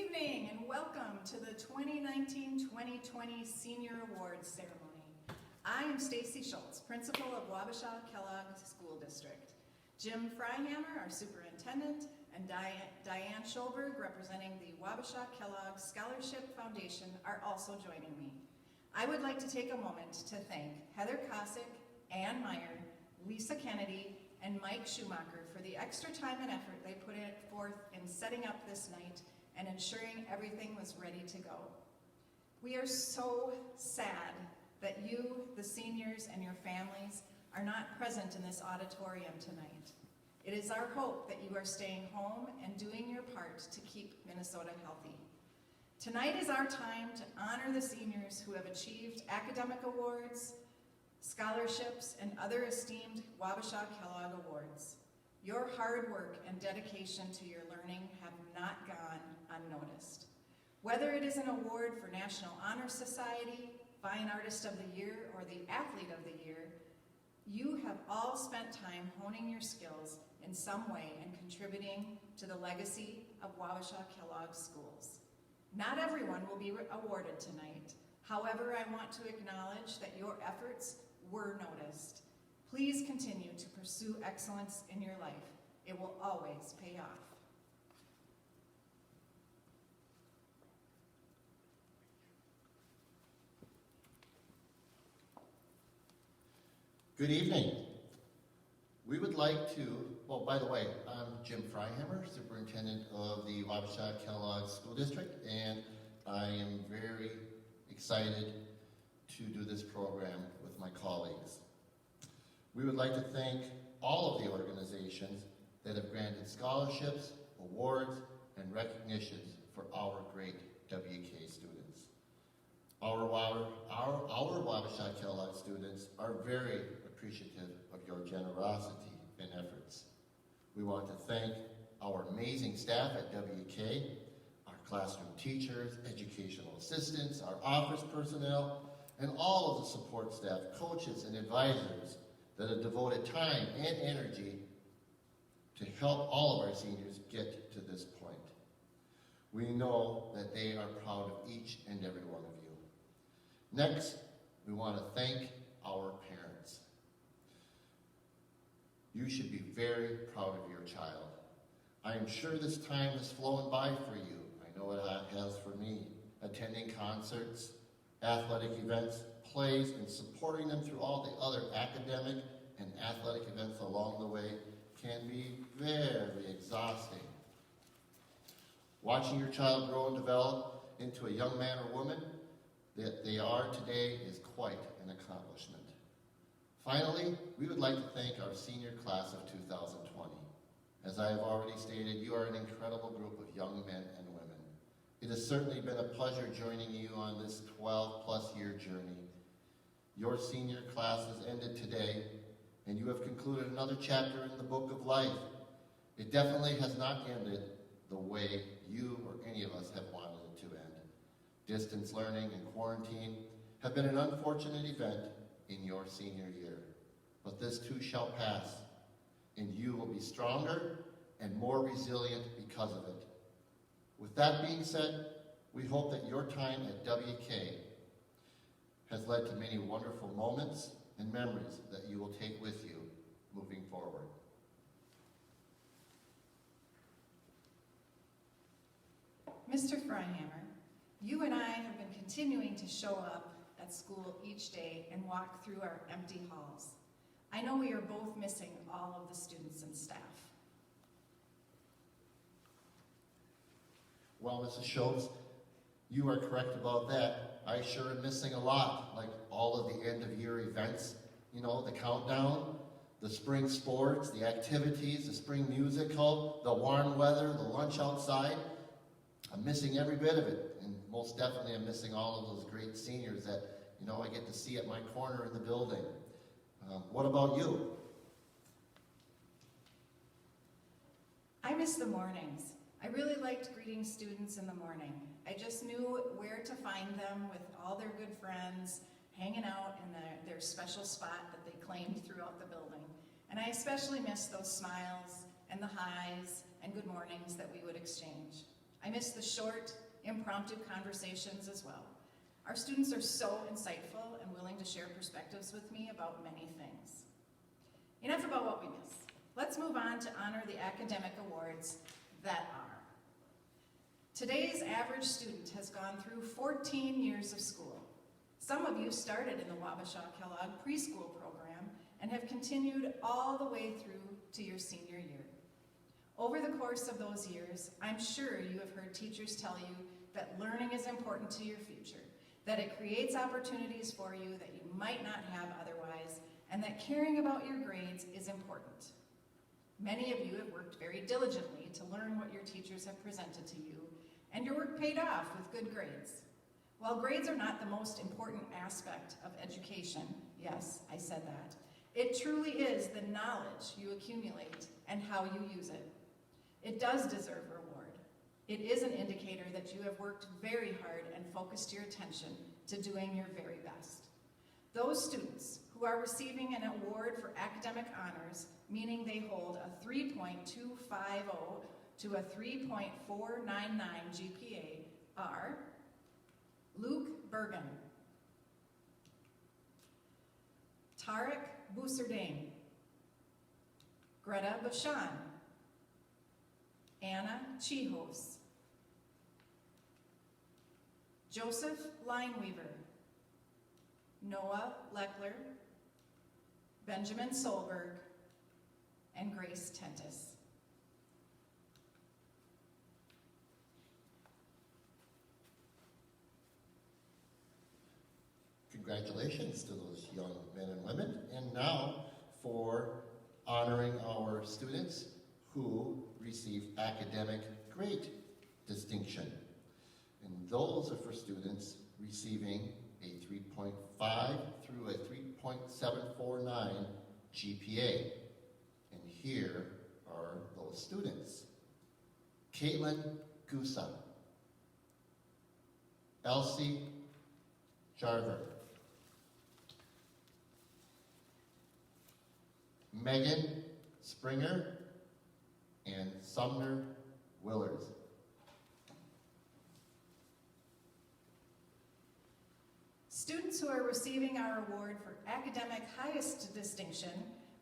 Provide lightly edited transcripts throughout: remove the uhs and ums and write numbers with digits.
evening and welcome to the 2019-2020 Senior Awards Ceremony. I am Stacy Schultz, Principal of Wabasha Kellogg School District. Jim Freihammer, our Superintendent, and Diane Schulberg, representing the Wabasha Kellogg Scholarship Foundation, are also joining me. I would like to take a moment to thank Heather Kosick, Ann Meyer, Lisa Kennedy, and Mike Schumacher for the extra time and effort they put forth in setting up this night and ensuring everything was ready to go. We are so sad that you, the seniors, and your families are not present in this auditorium tonight. It is our hope that you are staying home and doing your part to keep Minnesota healthy. Tonight is our time to honor the seniors who have achieved academic awards, scholarships, and other esteemed Wabasha Kellogg awards. Your hard work and dedication to your learning have not gone unnoticed. Whether it is an award for National Honor Society, Fine Artist of the Year, or the Athlete of the Year, you have all spent time honing your skills in some way and contributing to the legacy of Wabasha Kellogg schools. Not everyone will be awarded tonight. However, I want to acknowledge that your efforts were noticed. Please continue to pursue excellence in your life. It will always pay off. Good evening. We would like to, well, by the way, I'm Jim Freihammer, Superintendent of the Wabasha Kellogg School District, and I am very excited to do this program with my colleagues. We would like to thank all of the organizations that have granted scholarships, awards, and recognitions for our great WK students. Our Wabasha Kellogg students are very appreciative of your generosity and efforts. We want to thank our amazing staff at WK, our classroom teachers, educational assistants, our office personnel, and all of the support staff, coaches, and advisors that have devoted time and energy to help all of our seniors get to this point. We know that they are proud of each and every one of you. Next, we want to thank our parents. You should be very proud of your child. I am sure this time has flown by for you. I know it has for me. Attending concerts, athletic events, plays, and supporting them through all the other academic and athletic events along the way can be very exhausting. Watching your child grow and develop into a young man or woman that they are today is quite an accomplishment. Finally, we would like to thank our senior class of 2020. As I have already stated, you are an incredible group of young men and women. It has certainly been a pleasure joining you on this 12-plus year journey. Your senior class has ended today, and you have concluded another chapter in the book of life. It definitely has not ended the way you or any of us have wanted it to end. Distance learning and quarantine have been an unfortunate event in your senior year, but this too shall pass, and you will be stronger and more resilient because of it. With that being said, we hope that your time at WK has led to many wonderful moments and memories that you will take with you moving forward. Mr. Freihammer, you and I have been continuing to show up at school each day and walk through our empty halls. I know we are both missing all of the students and staff. Well, Mrs. Schultz, you are correct about that. I sure am missing a lot, like all of the end-of-year events, you know, the countdown, the spring sports, the activities, the spring musical, the warm weather, the lunch outside. I'm missing every bit of it, and most definitely I'm missing all of those great seniors that, you know, I get to see at my corner in the building. What about you? I miss the mornings. I really liked greeting students in the morning. I just knew where to find them with all their good friends, hanging out in their special spot that they claimed throughout the building. And I especially miss those smiles and the highs and good mornings that we would exchange. I miss the short, impromptu conversations as well. Our students are so insightful and willing to share perspectives with me about many things. Enough about what we miss. Let's move on to honor the academic awards that are. Today's average student has gone through 14 years of school. Some of you started in the Wabasha Kellogg preschool program and have continued all the way through to your senior year. Over the course of those years, I'm sure you have heard teachers tell you that learning is important to your future, that it creates opportunities for you that you might not have otherwise, and that caring about your grades is important. Many of you have worked very diligently to learn what your teachers have presented to you, and your work paid off with good grades. While grades are not the most important aspect of education, yes, I said that, it truly is the knowledge you accumulate and how you use it. It does deserve reward. It is an indicator that you have worked very hard and focused your attention to doing your very best. Those students who are receiving an award for academic honors, meaning they hold a 3.250 to a 3.499 GPA, are Luke Bergen, Tarek Bousserdain, Greta Bashan, Anna Chihos, Joseph Lineweaver, Noah Leckler, Benjamin Solberg, and Grace Tentis. Congratulations to those young men and women. And now for honoring our students who received academic grade distinction. And those are for students receiving a 3.5 through a 3.749 GPA. And here are those students. Caitlin Gusa, Elsie Jarver, Megan Springer, and Sumner Willers. Students who are receiving our award for academic highest distinction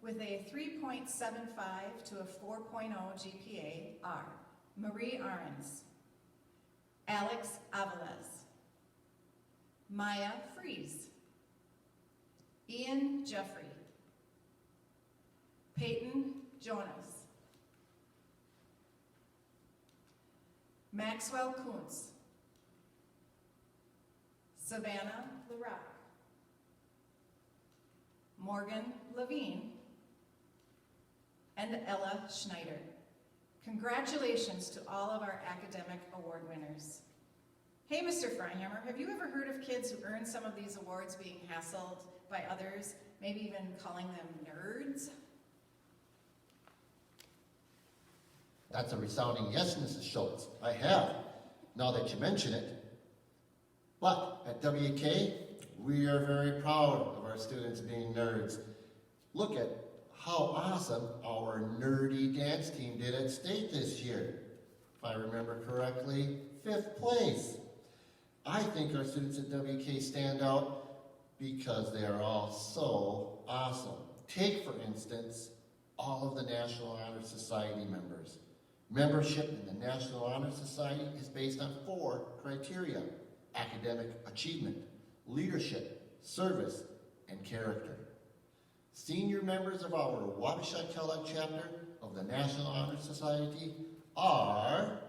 with a 3.75 to a 4.0 GPA are Marie Arens, Alex Aviles, Maya Fries, Ian Jeffrey, Peyton Jonas, Maxwell Kuntz, Savannah LaRock, Morgan Levine, and Ella Schneider. Congratulations to all of our academic award winners. Hey, Mr. Freihammer, have you ever heard of kids who earn some of these awards being hassled by others, maybe even calling them nerds? That's a resounding yes, Mrs. Schultz. I have, now that you mention it. But at WK, we are very proud of our students being nerds. Look at how awesome our nerdy dance team did at state this year. If I remember correctly, 5th place. I think our students at WK stand out because they are all so awesome. Take, for instance, all of the National Honor Society members. Membership in the National Honor Society is based on 4 criteria: academic achievement, leadership, service, and character. Senior members of our Wabasha Kellogg chapter of the National Honor Society are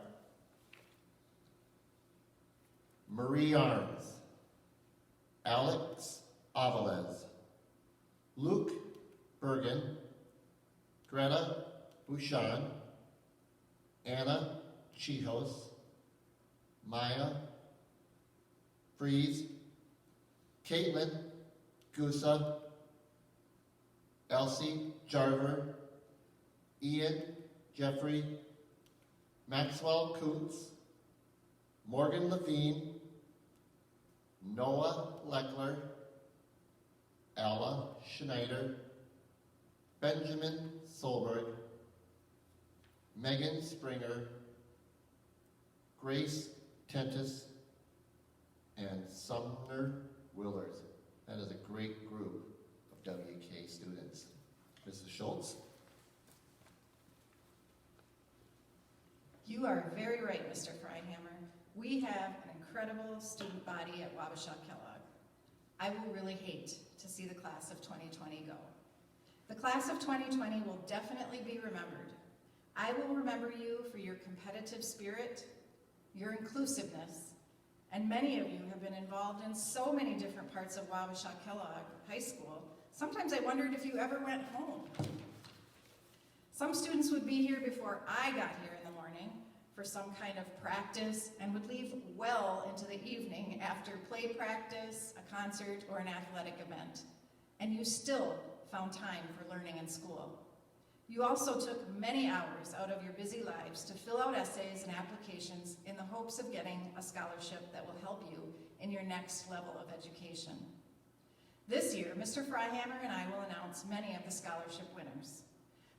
Marie Arns, Alex Aviles, Luke Bergen, Greta Bouchon, Anna Chihos, Maya Fries, Caitlin Gusa, Elsie Jarver, Ian Jeffrey, Maxwell Kuntz, Morgan Levine, Noah Leckler, Ella Schneider, Benjamin Solberg, Megan Springer, Grace Tentis, and Sumner Willers. That is a great group of WK students. Mrs. Schultz? You are very right, Mr. Freihammer. We have an incredible student body at Wabasha Kellogg. I will really hate to see the class of 2020 go. The class of 2020 will definitely be remembered. I will remember you for your competitive spirit, your inclusiveness, and many of you have been involved in so many different parts of Wabasha Kellogg High School. Sometimes I wondered if you ever went home. Some students would be here before I got here in the morning for some kind of practice and would leave well into the evening after play practice, a concert, or an athletic event. And you still found time for learning in school. You also took many hours out of your busy lives to fill out essays and applications in the hopes of getting a scholarship that will help you in your next level of education. This year, Mr. Freihammer and I will announce many of the scholarship winners.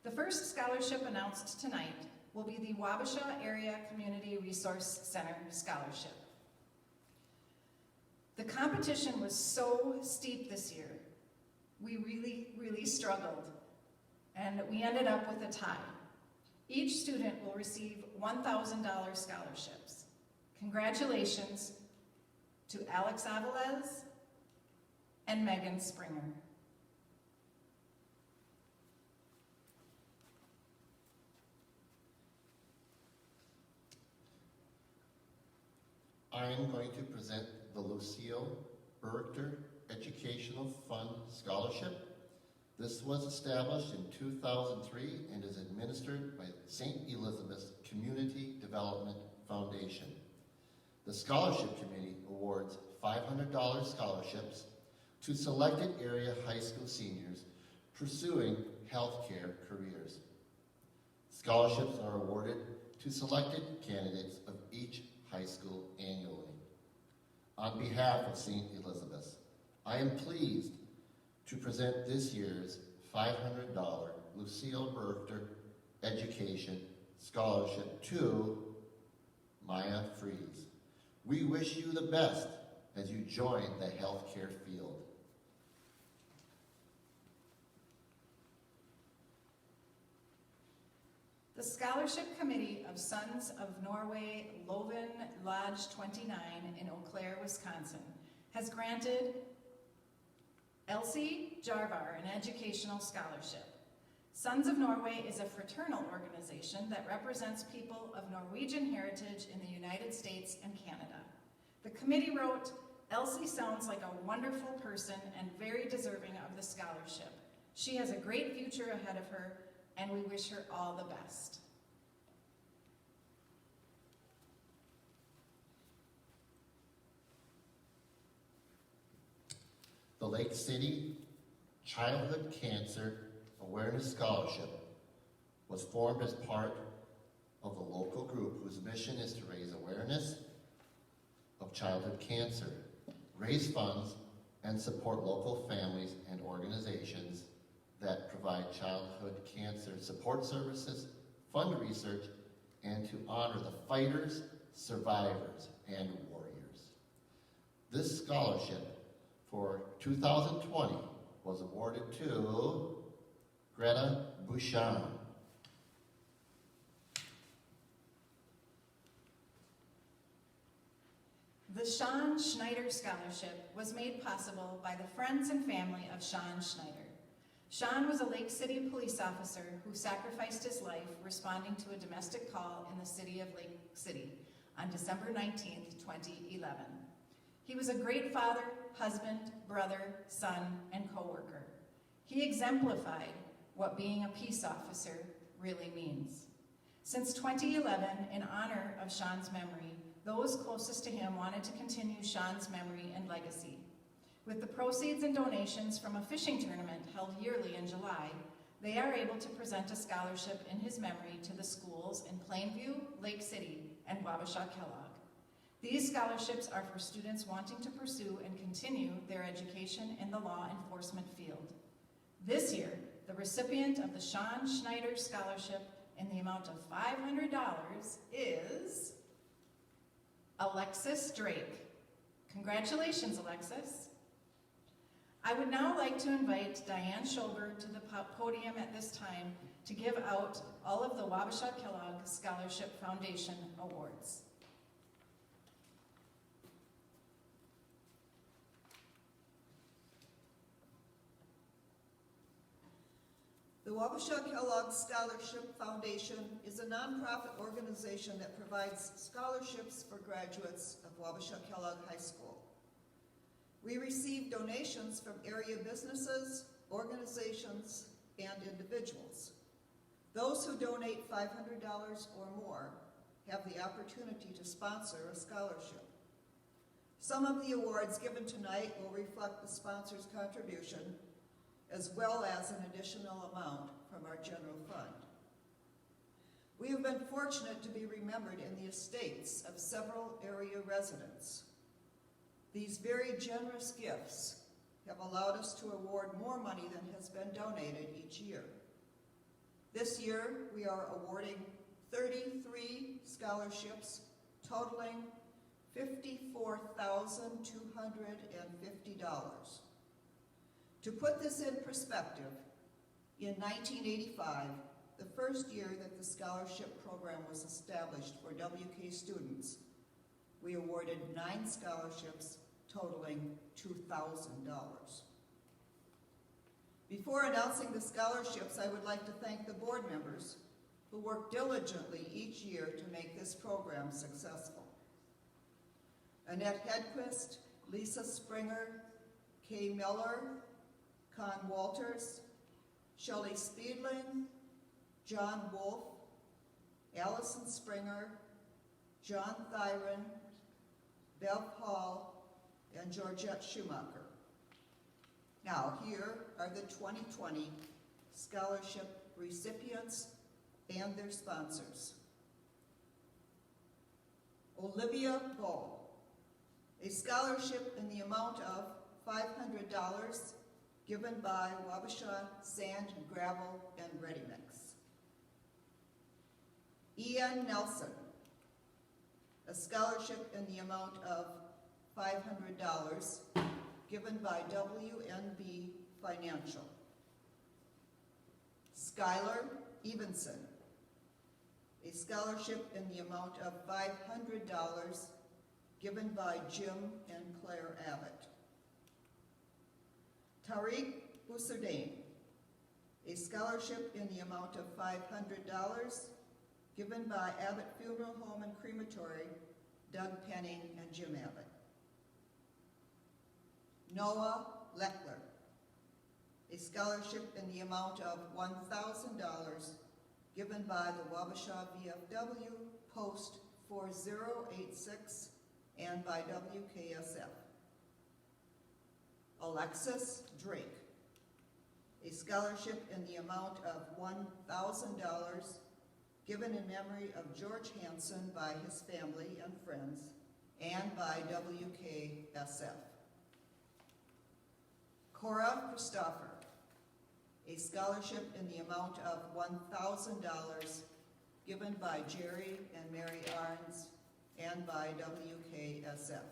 The first scholarship announced tonight will be the Wabasha Area Community Resource Center Scholarship. The competition was so steep this year. We really struggled, and we ended up with a tie. Each student will receive $1,000 scholarships. Congratulations to Alex Avilés and Megan Springer. I am going to present the Lucille Berchter Educational Fund Scholarship. This was established in 2003 and is administered by St. Elizabeth's Community Development Foundation. The Scholarship Committee awards $500 scholarships to selected area high school seniors pursuing healthcare careers. Scholarships are awarded to selected candidates of each high school annually. On behalf of St. Elizabeth's, I am pleased to present this year's $500 Lucille Berchter Education Scholarship to Maya Fries. We wish you the best as you join the healthcare field. The Scholarship Committee of Sons of Norway Loven Lodge 29 in Eau Claire, Wisconsin, has granted Elsie Jarvar an educational scholarship. Sons of Norway is a fraternal organization that represents people of Norwegian heritage in the United States and Canada. The committee wrote, "Elsie sounds like a wonderful person and very deserving of the scholarship. She has a great future ahead of her, and we wish her all the best." The Lake City Childhood Cancer Awareness Scholarship was formed as part of the local group whose mission is to raise awareness of childhood cancer, raise funds, and support local families and organizations that provide childhood cancer support services, fund research, and to honor the fighters, survivors, and warriors. This scholarship for 2020 was awarded to Greta Bouchon. The Sean Schneider Scholarship was made possible by the friends and family of Sean Schneider. Sean was a Lake City police officer who sacrificed his life responding to a domestic call in the city of Lake City on December 19th, 2011. He was a great father, husband, brother, son, and co-worker. He exemplified what being a peace officer really means. Since 2011, in honor of Sean's memory, those closest to him wanted to continue Sean's memory and legacy. With the proceeds and donations from a fishing tournament held yearly in July, they are able to present a scholarship in his memory to the schools in Plainview, Lake City, and Wabasha Kellogg. These scholarships are for students wanting to pursue and continue their education in the law enforcement field. This year, the recipient of the Sean Schneider Scholarship in the amount of $500 is Alexis Drake. Congratulations, Alexis. I would now like to invite Diane Schober to the podium at this time to give out all of the Wabasha Kellogg Scholarship Foundation Awards. The Wabasha Kellogg Scholarship Foundation is a nonprofit organization that provides scholarships for graduates of Wabasha Kellogg High School. We receive donations from area businesses, organizations, and individuals. Those who donate $500 or more have the opportunity to sponsor a scholarship. Some of the awards given tonight will reflect the sponsor's contribution, as well as an additional amount from our general fund. We have been fortunate to be remembered in the estates of several area residents. These very generous gifts have allowed us to award more money than has been donated each year. This year, we are awarding 33 scholarships totaling $54,250. To put this in perspective, in 1985, the first year that the scholarship program was established for WK students, we awarded 9 scholarships totaling $2,000. Before announcing the scholarships, I would like to thank the board members who work diligently each year to make this program successful. Annette Hedquist, Lisa Springer, Kay Miller, Con Walters, Shelley Speedling, John Wolf, Allison Springer, John Thyron, Bev Hall, and Georgette Schumacher. Now, here are the 2020 scholarship recipients and their sponsors. Olivia Bull, a scholarship in the amount of $500 given by Wabasha Sand, Gravel, and Ready Mix. Ian Nelson, a scholarship in the amount of $500 given by WNB Financial. Skylar Evenson, a scholarship in the amount of $500 given by Jim and Claire Abbott. Tariq Bousserdain, a scholarship in the amount of $500 given by Abbott Funeral Home and Crematory, Doug Penning and Jim Abbott. Noah Leckler, a scholarship in the amount of $1,000 given by the Wabasha VFW Post 4086 and by WKSF. Alexis Drake, a scholarship in the amount of $1,000 given in memory of George Hansen by his family and friends and by WKSF. Cora Christopher, a scholarship in the amount of $1,000 given by Jerry and Mary Arns and by WKSF.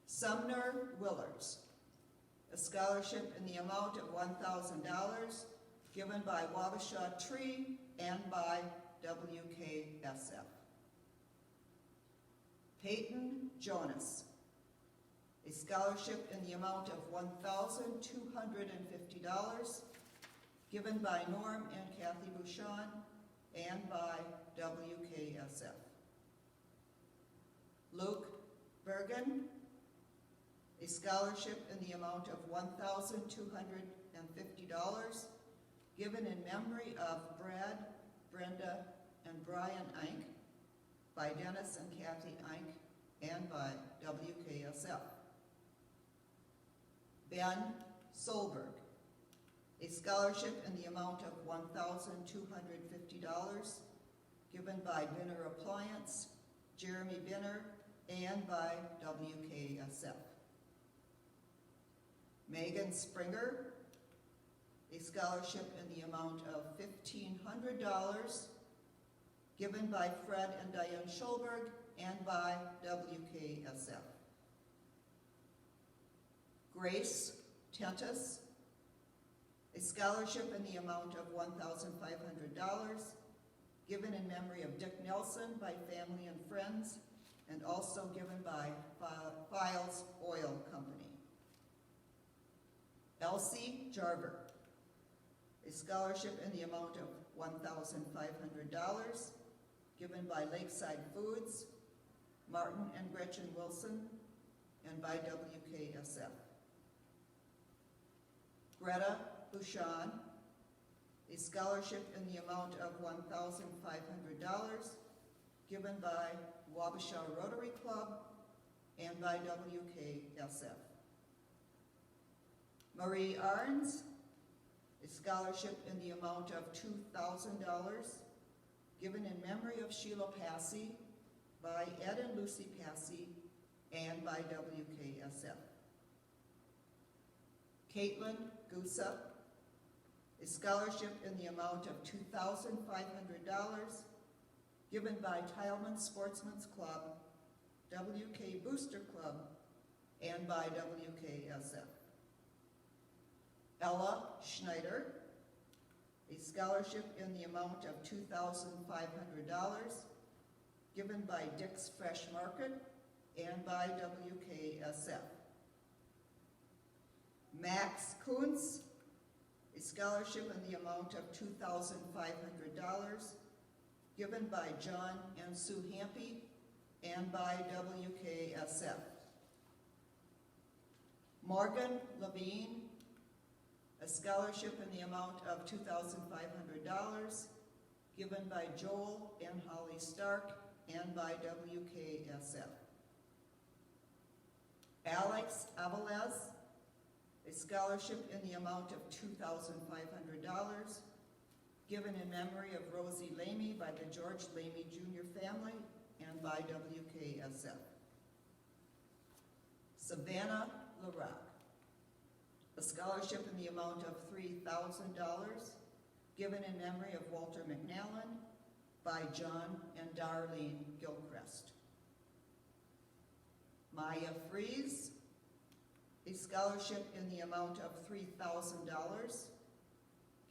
Sumner Willers, a scholarship in the amount of $1,000 given by Wabasha Tree and by WKSF. Peyton Jonas, a scholarship in the amount of $1,250 given by Norm and Kathy Bouchon and by WKSF. Luke Bergen, a scholarship in the amount of $1,250 given in memory of Brad, Brenda, and Brian Eink by Dennis and Kathy Eink and by WKSF. Ben Solberg, a scholarship in the amount of $1,250 given by Binner Appliance, Jeremy Binner, and by WKSF. Megan Springer, a scholarship in the amount of $1,500 given by Fred and Diane Schulberg and by WKSF. Grace Tentis, a scholarship in the amount of $1,500, given in memory of Dick Nelson by family and friends, and also given by Files Oil Company. Elsie Jarver, a scholarship in the amount of $1,500, given by Lakeside Foods, Martin and Gretchen Wilson, and by WKSF. Greta Bouchon, a scholarship in the amount of $1,500, given by Wabasha Rotary Club and by WKSF. Marie Arns, a scholarship in the amount of $2,000, given in memory of Sheila Passy by Ed and Lucy Passy and by WKSF. Caitlin Gusa, a scholarship in the amount of $2,500, given by Tileman Sportsman's Club, WK Booster Club, and by WKSF. Ella Schneider, a scholarship in the amount of $2,500, given by Dick's Fresh Market and by WKSF. Max Kuntz, a scholarship in the amount of $2,500, given by John and Sue Hampy and by WKSF. Morgan Levine, a scholarship in the amount of $2,500, given by Joel and Holly Stark and by WKSF. Alex Avalez, a scholarship in the amount of $2,500, given in memory of Rosie Lamy by the George Lamy Jr. family and by WKSF. Savannah LaRock, a scholarship in the amount of $3,000, given in memory of Walter McNallen by John and Darlene Gilchrist. Maya Fries, a scholarship in the amount of $3,000,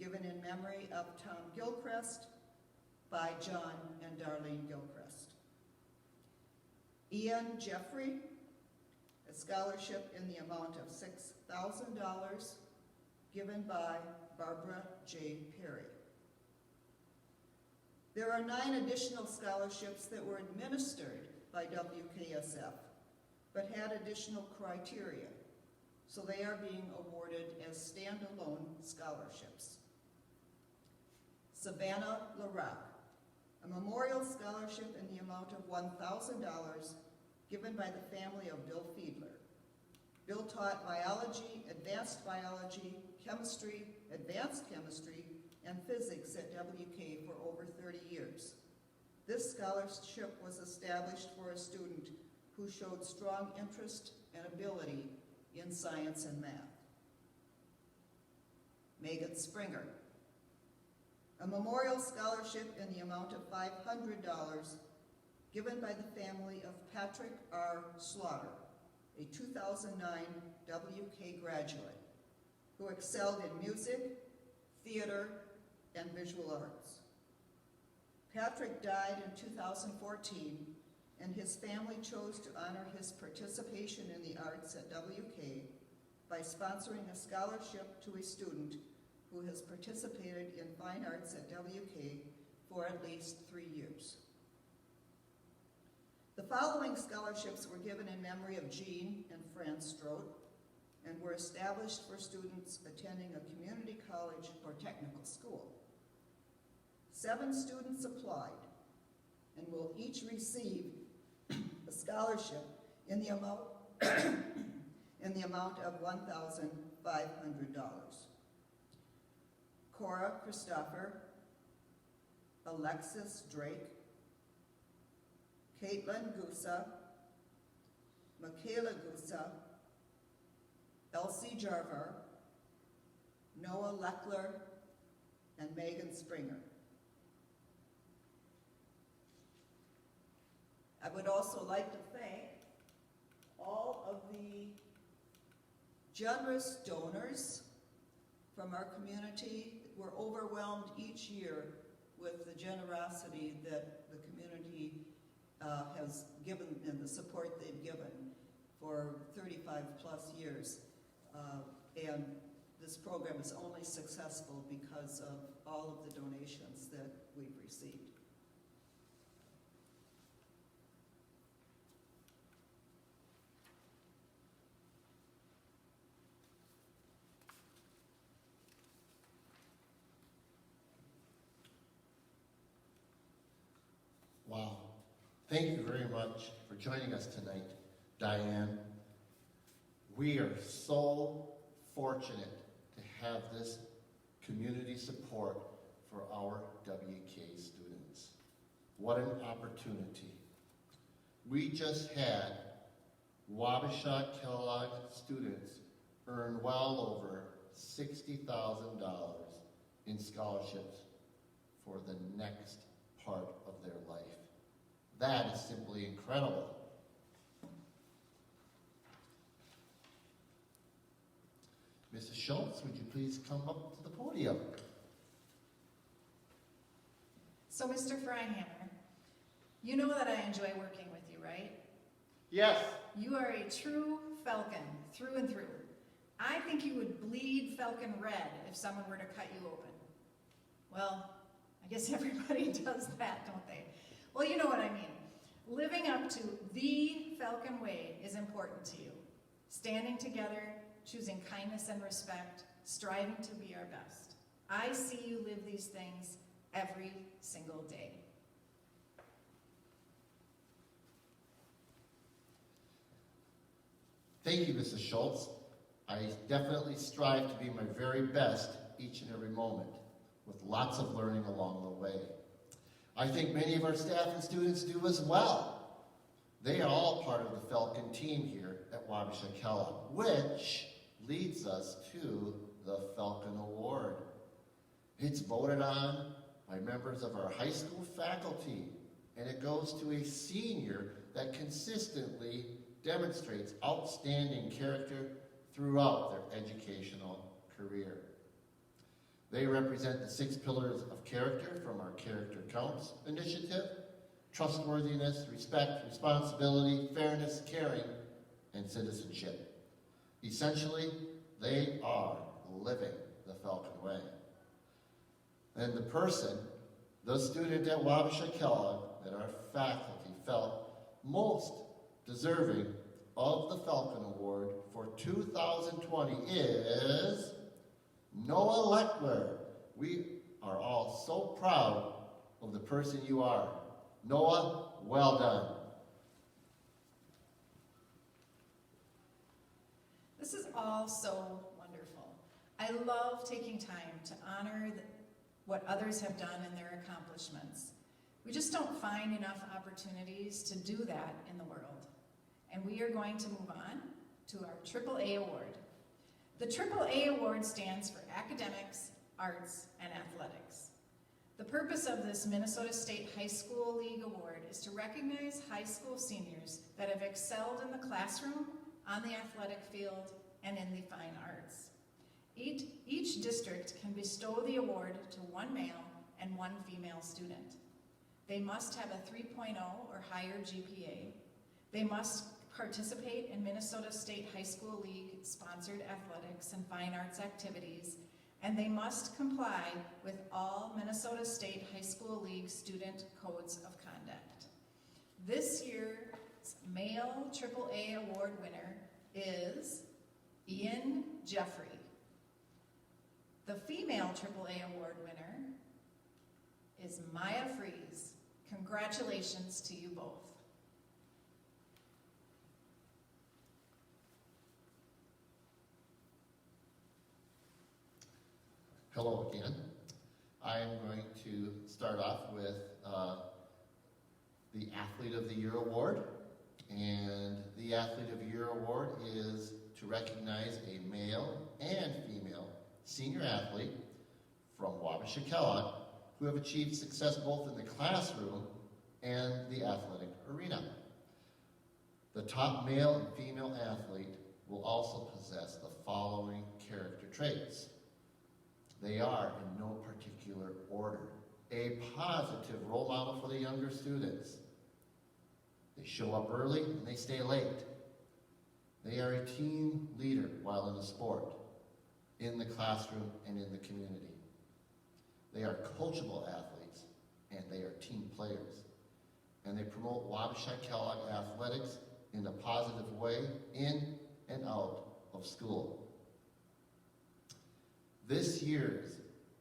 given in memory of Tom Gilchrist by John and Darlene Gilchrist. Ian Jeffrey, a scholarship in the amount of $6,000, given by Barbara J. Perry. There are 9 additional scholarships that were administered by WKSF, but had additional criteria, so they are being awarded as standalone scholarships. Savannah LaRock, a memorial scholarship in the amount of $1,000, given by the family of Bill Fiedler. Bill taught biology, advanced biology, chemistry, advanced chemistry, and physics at WK for over 30 years. This scholarship was established for a student who showed strong interest and ability in science and math. Megan Springer, a memorial scholarship in the amount of $500, given by the family of Patrick R. Slaughter, a 2009 WK graduate who excelled in music, theater, and visual arts. Patrick died in 2014, and his family chose to honor his participation in the arts at WK by sponsoring a scholarship to a student who has participated in fine arts at WK for at least 3 years. The following scholarships were given in memory of Jean and Fran Strout and were established for students attending a community college or technical school. 7 students applied and will each receive a scholarship in the amount of $1,500. Cora Christopher, Alexis Drake, Caitlin Gusa, Michaela Gusa, Elsie Jarver, Noah Leckler, and Megan Springer. would also like to thank all of the generous donors from our community. We're overwhelmed each year with the generosity that the community has given and the support they've given for 35 plus years. And this program is only successful because of all of the donations that we've received. Wow. Thank you very much for joining us tonight, Diane. We are so fortunate to have this community support for our WK students. What an opportunity. We just had Wabasha Kellogg students earn well over $60,000 in scholarships for the next part of their life. That is simply incredible. Mrs. Schultz, would you please come up to the podium? So, Mr. Freihammer, you know that I enjoy working with you, right? Yes. You are a true Falcon, through and through. I think you would bleed Falcon red if someone were to cut you open. Well, I guess everybody does that, don't they? Well, you know what I mean. Living up to the Falcon way is important to you. Standing together, choosing kindness and respect, striving to be our best. I see you live these things every single day. Thank you, Mrs. Schultz. I definitely strive to be my very best each and every moment, with lots of learning along the way. I think many of our staff and students do as well. They are all part of the Falcon team here at Wabasha Kellogg, which leads us to the Falcon Award. It's voted on by members of our high school faculty, and it goes to a senior that consistently demonstrates outstanding character throughout their educational career. They represent the 6 pillars of character from our Character Counts initiative: trustworthiness, respect, responsibility, fairness, caring, and citizenship. Essentially, they are living the Falcon way. And the student at Wabasha Kellogg that our faculty felt most deserving of the Falcon Award for 2020 is Noah Leckler. We are all so proud of the person you are. Noah, well done. This is all so wonderful. I love taking time to honor what others have done and their accomplishments. We just don't find enough opportunities to do that in the world. And we are going to move on to our AAA award. The AAA award stands for Academics, Arts, and Athletics. The purpose of this Minnesota State High School League Award is to recognize high school seniors that have excelled in the classroom, on the athletic field, and in the fine arts. Each district can bestow the award to one male and one female student. They must have a 3.0 or higher GPA. They must participate in Minnesota State High School League sponsored athletics and fine arts activities, and they must comply with all Minnesota State High School League student codes of conduct. This year's male AAA award winner is Ian Jeffrey. The female AAA award winner is Maya Fries. Congratulations to you both. Hello again. I am going to start off with the Athlete of the Year Award. And the Athlete of the Year Award is to recognize a male and female senior athlete from Wabasha Kellogg who have achieved success both in the classroom and the athletic arena. The top male and female athlete will also possess the following character traits. They are, in no particular order, a positive role model for the younger students. They show up early and they stay late. They are a team leader while in the sport, in the classroom, and in the community. They are coachable athletes, and they are team players. And they promote Wabasha Kellogg athletics in a positive way in and out of school. This year's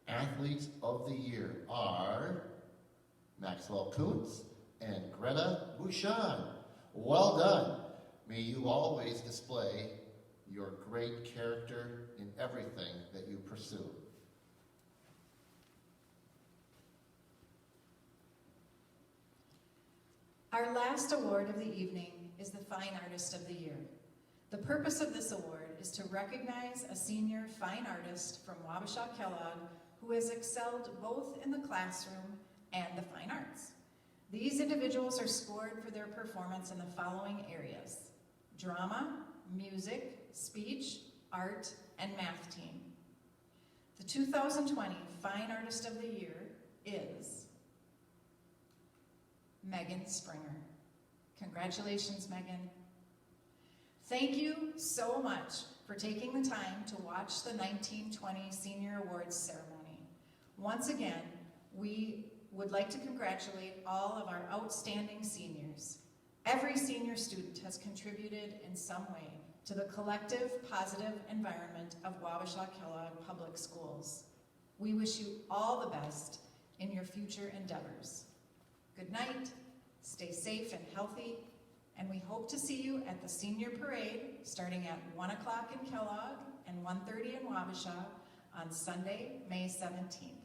Athletes of the Year are Maxwell Kuntz and Greta Bouchon. Well done. May you always display your great character in everything that you pursue. Our last award of the evening is the Fine Artist of the Year. The purpose of this award is to recognize a senior fine artist from Wabasha Kellogg who has excelled both in the classroom and the fine arts. These individuals are scored for their performance in the following areas: drama, music, speech, art, and math team. The 2020 Fine Artist of the Year is Megan Springer. Congratulations, Megan. Thank you so much for taking the time to watch the 1920 Senior Awards ceremony. Once again, we would like to congratulate all of our outstanding seniors. Every senior student has contributed in some way to the collective positive environment of Wabasha Kellogg Public Schools. We wish you all the best in your future endeavors. Good night, stay safe and healthy, and we hope to see you at the Senior Parade starting at 1 o'clock in Kellogg and 1:30 in Wabasha on Sunday, May 17th.